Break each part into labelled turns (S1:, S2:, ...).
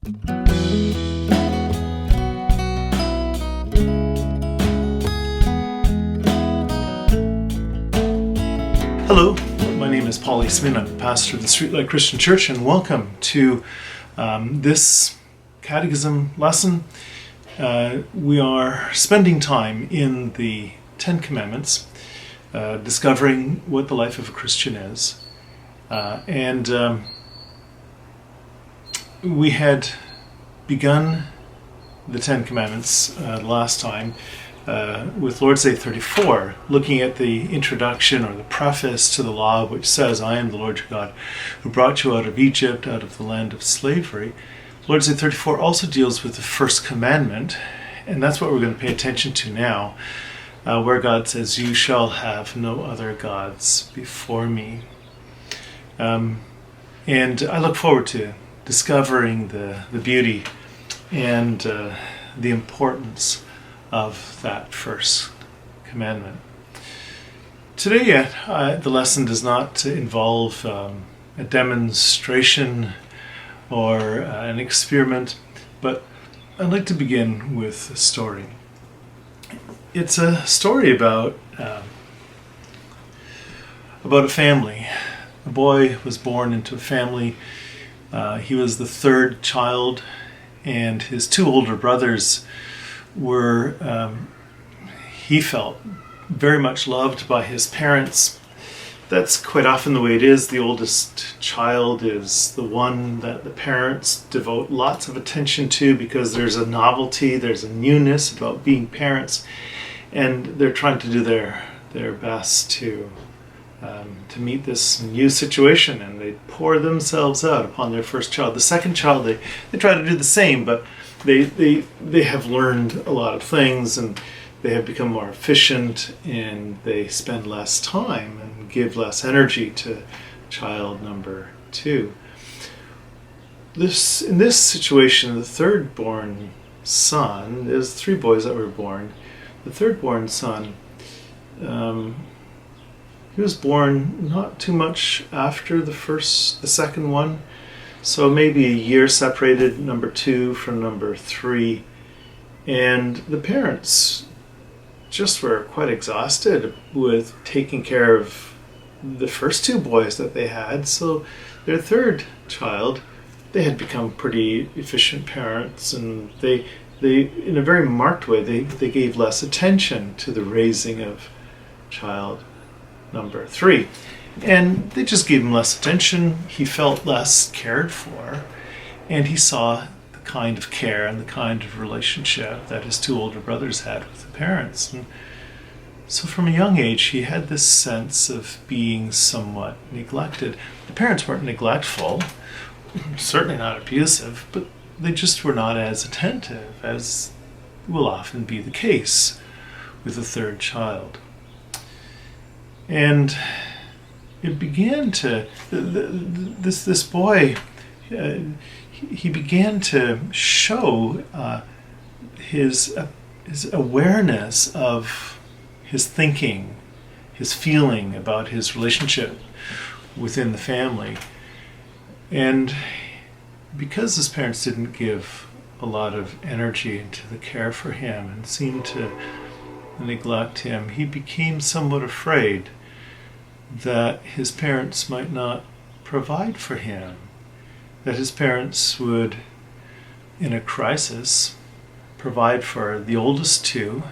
S1: Hello, my name is Paul Eastman. I'm the pastor of the Streetlight Christian Church, and welcome to this Catechism lesson. We are spending time in the Ten Commandments, discovering what the life of a Christian is. We had begun the Ten Commandments last time with Lord's Day 34, looking at the introduction or the preface to the law, which says, "I am the Lord your God, who brought you out of Egypt, out of the land of slavery." Lord's Day 34 also deals with the first commandment, and that's what we're going to pay attention to now, where God says, "You shall have no other gods before me." And I look forward to discovering the beauty and the importance of that first commandment. Today, the lesson does not involve a demonstration or an experiment, but I'd like to begin with a story. It's a story about a family. A boy was born into a family. He was the third child, and his two older brothers were, he felt, very much loved by his parents. That's quite often the way it is. The oldest child is the one that the parents devote lots of attention to because there's a novelty, there's a newness about being parents, and they're trying to do their best to meet this new situation, and they pour themselves out upon their first child. The second child, they try to do the same, but they have learned a lot of things, and they have become more efficient, and they spend less time and give less energy to child number two. In this situation, the third born son, there's three boys that were born. The third born son, he was born not too much after the second one, so maybe a year separated number two from number three, and the parents just were quite exhausted with taking care of the first two boys that they had. So their third child, they had become pretty efficient parents, and they in a very marked way, they gave less attention to the raising of child number three. And they just gave him less attention. He felt less cared for, and he saw the kind of care and the kind of relationship that his two older brothers had with the parents. And so from a young age, he had this sense of being somewhat neglected. The parents weren't neglectful, certainly not abusive, but they just were not as attentive as will often be the case with the third child. And it began to, this boy, he began to show his awareness of his thinking, his feeling about his relationship within the family. And because his parents didn't give a lot of energy into the care for him and seemed to neglect him, he became somewhat afraid that his parents might not provide for him, that his parents would, in a crisis, provide for the oldest two,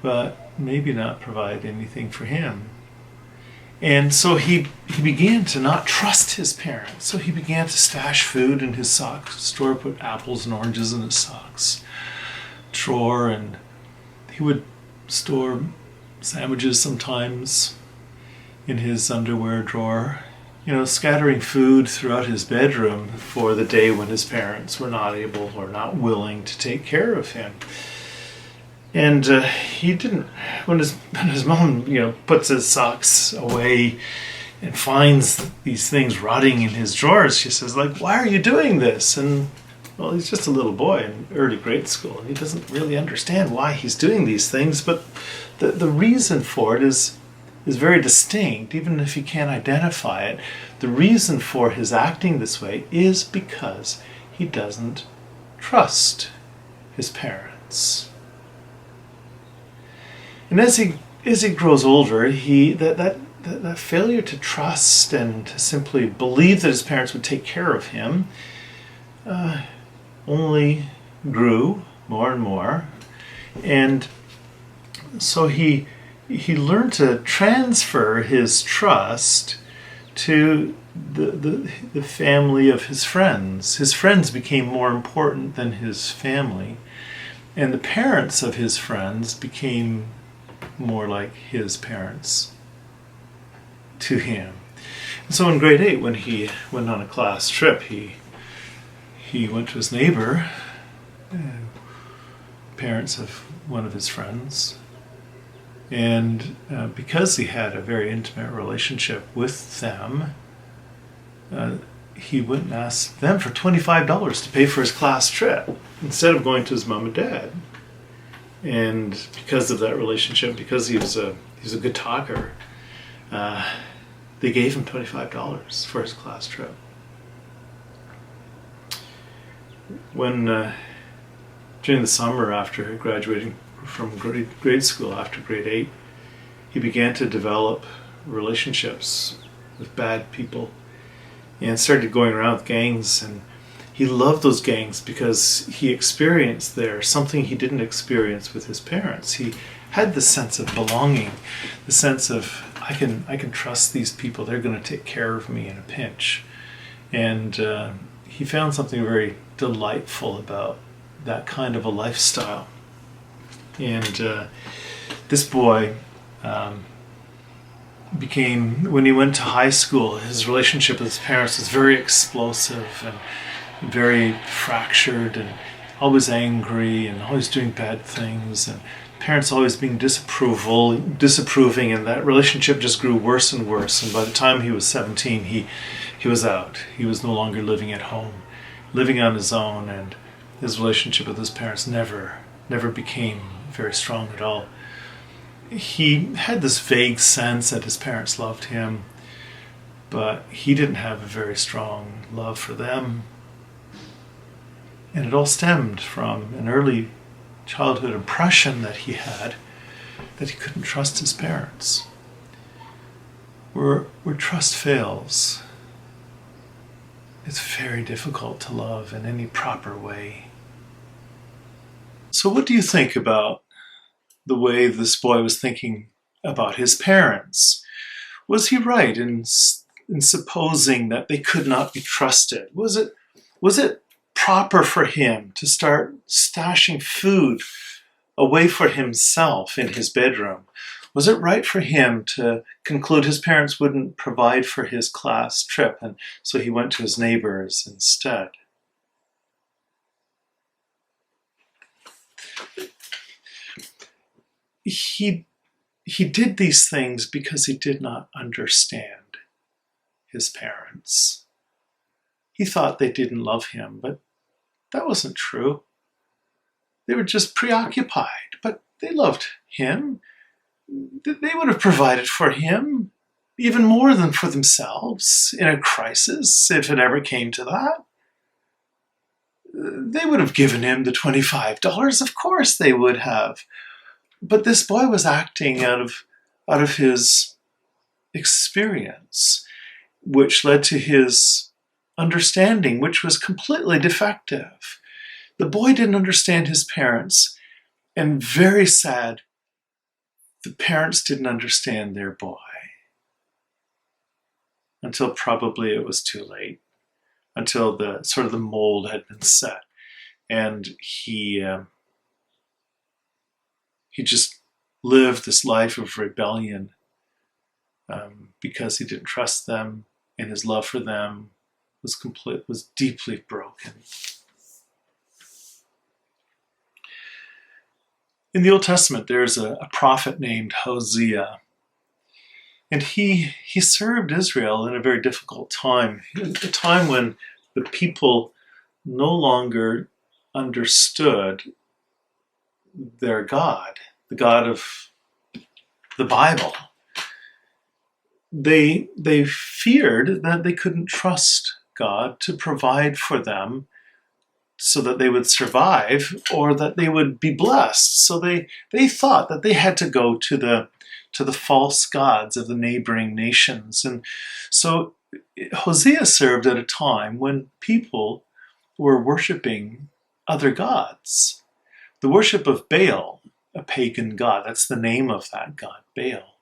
S1: but maybe not provide anything for him. And so he began to not trust his parents. So he began to stash food in his sock drawer, put apples and oranges in his socks drawer, and he would store sandwiches sometimes in his underwear drawer, scattering food throughout his bedroom for the day when his parents were not able or not willing to take care of him. And he didn't, when his mom, puts his socks away and finds these things rotting in his drawers, she says, "Why are you doing this?" And well, he's just a little boy in early grade school, and he doesn't really understand why he's doing these things, but the reason for it is very distinct, even if he can't identify it. The reason for his acting this way is because he doesn't trust his parents. And as he grows older, that failure to trust and to simply believe that his parents would take care of him only grew more and more. And so he learned to transfer his trust to the family of his friends. His friends became more important than his family, and the parents of his friends became more like his parents to him. And so in grade 8, when he went on a class trip, he went to his neighbor, parents of one of his friends, and because he had a very intimate relationship with them, he went and asked them for $25 to pay for his class trip instead of going to his mom and dad. And because of that relationship, because he was a good talker, they gave him $25 for his class trip. When during the summer after graduating from grade school, after grade 8, he began to develop relationships with bad people and started going around with gangs, and he loved those gangs because he experienced there something he didn't experience with his parents. He had the sense of belonging, the sense of I can trust these people, they're going to take care of me in a pinch. And he found something very delightful about that kind of a lifestyle. And this boy when he went to high school, his relationship with his parents was very explosive and very fractured, and always angry and always doing bad things, and parents always being disapproving, and that relationship just grew worse and worse. And by the time he was 17, he was out. He was no longer living at home, living on his own, and his relationship with his parents never became very strong at all. He had this vague sense that his parents loved him, but he didn't have a very strong love for them. And it all stemmed from an early childhood impression that he had that he couldn't trust his parents. Where trust fails, it's very difficult to love in any proper way. So what do you think about the way this boy was thinking about his parents? Was he right in supposing that they could not be trusted? Was it proper for him to start stashing food away for himself in his bedroom? Was it right for him to conclude his parents wouldn't provide for his class trip, and so he went to his neighbors instead? He did these things because he did not understand his parents. He thought they didn't love him, but that wasn't true. They were just preoccupied, but they loved him. They would have provided for him even more than for themselves in a crisis, if it ever came to that. They would have given him the $25. Of course they would have. But this boy was acting out of his experience, which led to his understanding, which was completely defective. The boy didn't understand his parents, and very sad, the parents didn't understand their boy. Until probably it was too late, until the sort of the mold had been set, and he just lived this life of rebellion because he didn't trust them, and his love for them was deeply broken. In the Old Testament, there's a prophet named Hosea, and he served Israel in a very difficult time, a time when the people no longer understood their God, the God of the Bible. They feared that they couldn't trust God to provide for them so that they would survive or that they would be blessed. So they thought that they had to go to the false gods of the neighboring nations. And so Hosea served at a time when people were worshiping other gods. The worship of Baal, a pagan god, that's the name of that god, Baal.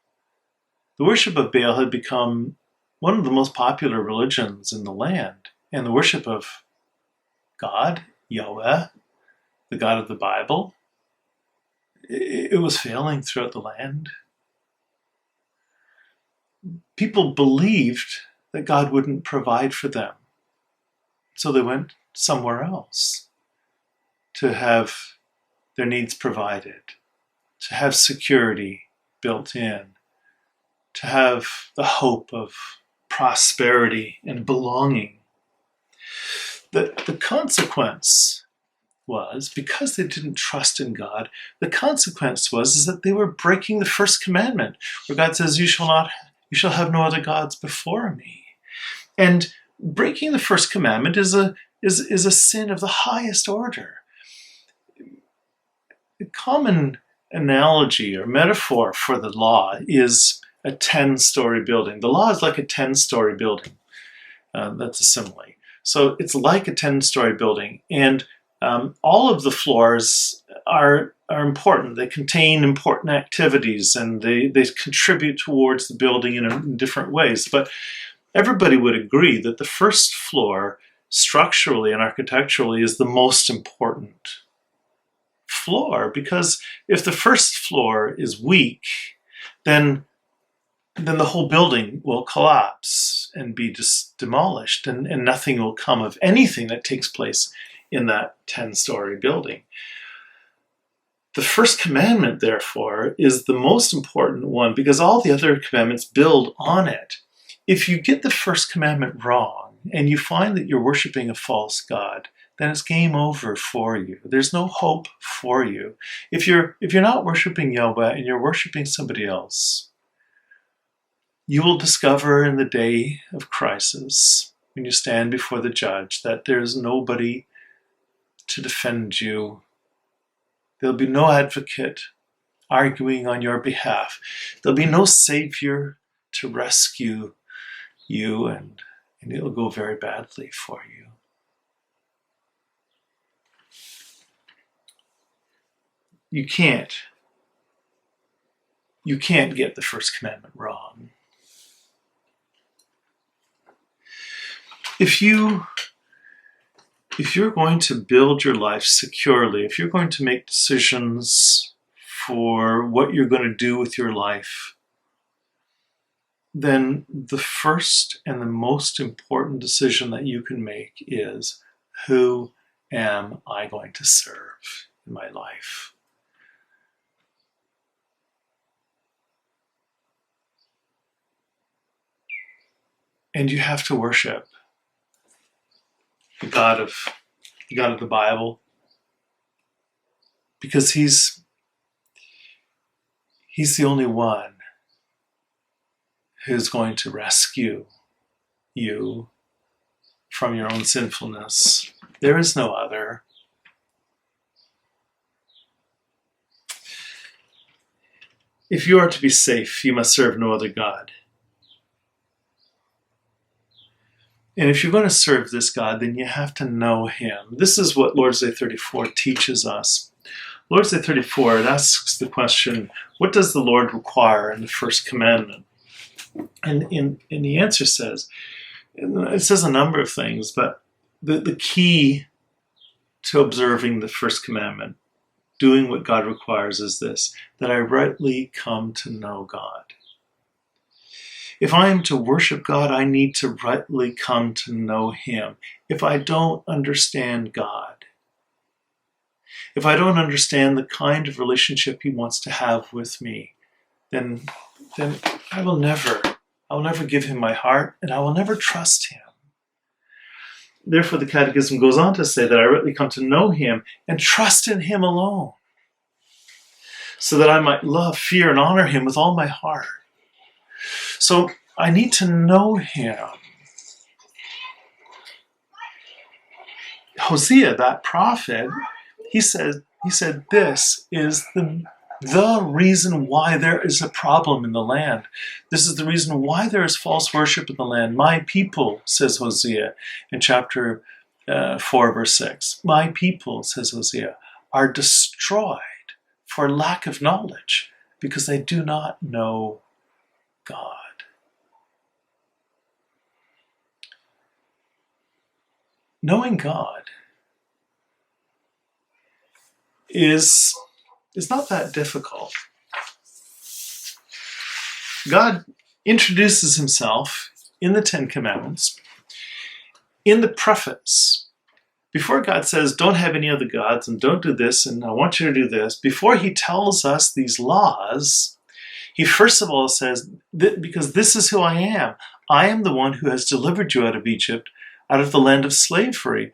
S1: The worship of Baal had become one of the most popular religions in the land, and the worship of God, Yahweh, the God of the Bible, it was failing throughout the land. People believed that God wouldn't provide for them, so they went somewhere else to have their needs provided, to have security built in, to have the hope of prosperity and belonging. The consequence was, because they didn't trust in God, the consequence was that they were breaking the first commandment, where God says, you shall have no other gods before me. And breaking the first commandment is a sin of the highest order. A common analogy or metaphor for the law is a 10-story building. The law is like a 10-story building. That's a simile. So it's like a 10-story building, and all of the floors are important. They contain important activities, and they contribute towards the building in different ways. But everybody would agree that the first floor, structurally and architecturally, is the most important floor, because if the first floor is weak, then the whole building will collapse and be just demolished, and nothing will come of anything that takes place in that 10-story building. The first commandment, therefore, is the most important one because all the other commandments build on it. If you get the first commandment wrong and you find that you're worshiping a false god, then it's game over for you. There's no hope for you. If you're not worshiping Yahweh and you're worshiping somebody else, you will discover in the day of crisis, when you stand before the judge, that there's nobody to defend you. There'll be no advocate arguing on your behalf. There'll be no savior to rescue you, and it'll go very badly for you. You can't get the first commandment wrong. If you're going to build your life securely, if you're going to make decisions for what you're going to do with your life, then the first and the most important decision that you can make is, who am I going to serve in my life? And you have to worship the God of the Bible, because he's the only one who's going to rescue you from your own sinfulness. There is no other. If you are to be safe, you must serve no other God. And if you're going to serve this God, then you have to know him. This is what Lord's Day 34 teaches us. Lord's Day 34, it asks the question, what does the Lord require in the first commandment? And the answer says, it says a number of things, but the key to observing the first commandment, doing what God requires, is this, that I rightly come to know God. If I am to worship God, I need to rightly come to know him. If I don't understand God, if I don't understand the kind of relationship he wants to have with me, then I will never give him my heart, and I will never trust him. Therefore, the Catechism goes on to say that I rightly come to know him and trust in him alone, so that I might love, fear, and honor him with all my heart. So I need to know him. Hosea, that prophet, he said, this is the reason why there is a problem in the land. This is the reason why there is false worship in the land. My people, says Hosea in chapter 4, verse 6. My people, says Hosea, are destroyed for lack of knowledge because they do not know God. Knowing God is not that difficult. God introduces himself in the Ten Commandments in the preface. Before God says, don't have any other gods and don't do this and I want you to do this, before he tells us these laws, he first of all says, because this is who I am. I am the one who has delivered you out of Egypt, out of the land of slavery.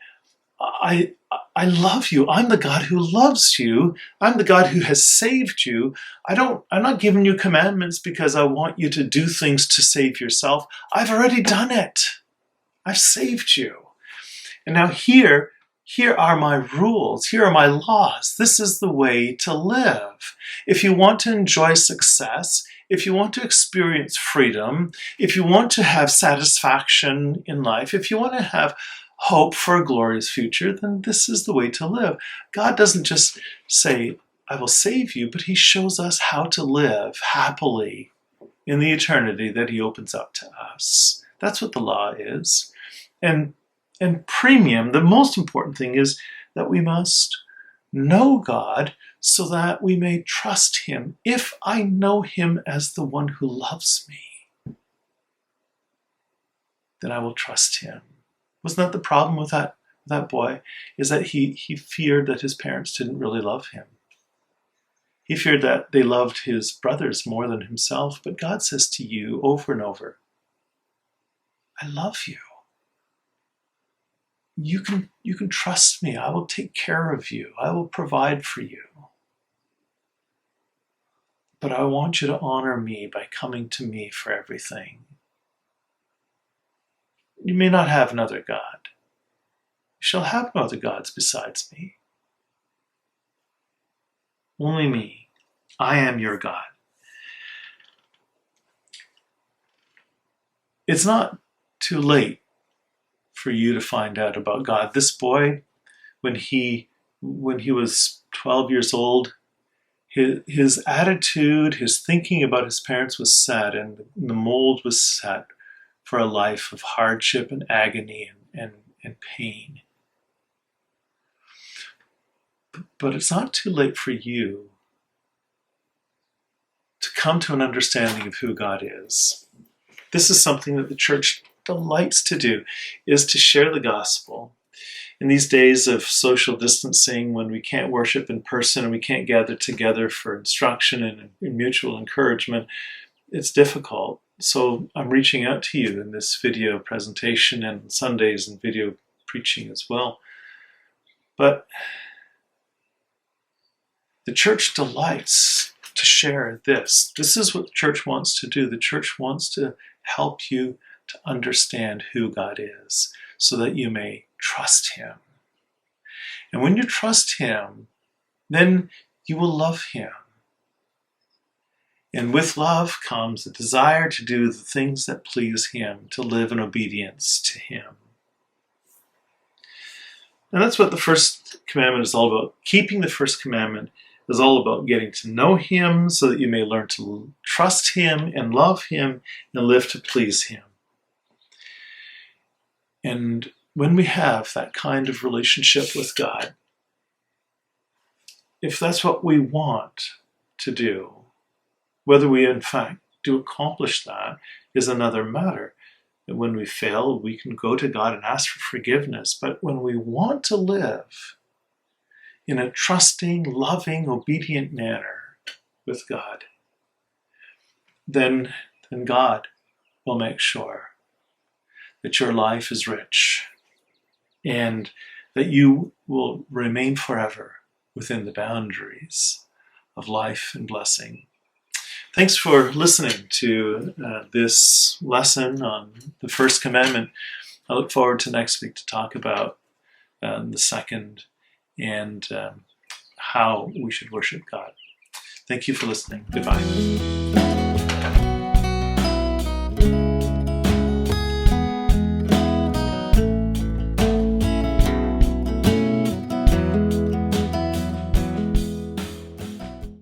S1: I love you. I'm the God who loves you. I'm the God who has saved you. I'm not giving you commandments because I want you to do things to save yourself. I've already done it. I've saved you. And now here are my rules. Here are my laws. This is the way to live. If you want to enjoy success, if you want to experience freedom, if you want to have satisfaction in life, if you want to have hope for a glorious future, then this is the way to live. God doesn't just say, I will save you, but he shows us how to live happily in the eternity that he opens up to us. That's what the law is. And premium, the most important thing is that we must know God so that we may trust him. If I know him as the one who loves me, then I will trust him. Wasn't that the problem with that boy? Is that he feared that his parents didn't really love him. He feared that they loved his brothers more than himself. But God says to you over and over, I love you. You can trust me. I will take care of you. I will provide for you. But I want you to honor me by coming to me for everything. You may not have another God. You shall have no other gods besides me. Only me. I am your God. It's not too late for you to find out about God. This boy, when he was 12 years old, his attitude, his thinking about his parents was set, and the mold was set for a life of hardship and agony and pain. But it's not too late for you to come to an understanding of who God is. This is something that the church delights to do, is to share the gospel. In these days of social distancing, when we can't worship in person and we can't gather together for instruction and mutual encouragement, it's difficult. So I'm reaching out to you in this video presentation and Sundays and video preaching as well. But the church delights to share this. This is what the church wants to do. The church wants to help you to understand who God is so that you may trust him. And when you trust him, then you will love him. And with love comes a desire to do the things that please him, to live in obedience to him. And that's what the first commandment is all about. Keeping the first commandment is all about getting to know him so that you may learn to trust him and love him and live to please him. And when we have that kind of relationship with God, if that's what we want to do, whether we in fact do accomplish that is another matter. And when we fail, we can go to God and ask for forgiveness. But when we want to live in a trusting, loving, obedient manner with God, then God will make sure that your life is rich and that you will remain forever within the boundaries of life and blessing. Thanks for listening to this lesson on the first commandment. I look forward to next week to talk about the second, and how we should worship God. Thank you for listening. Goodbye.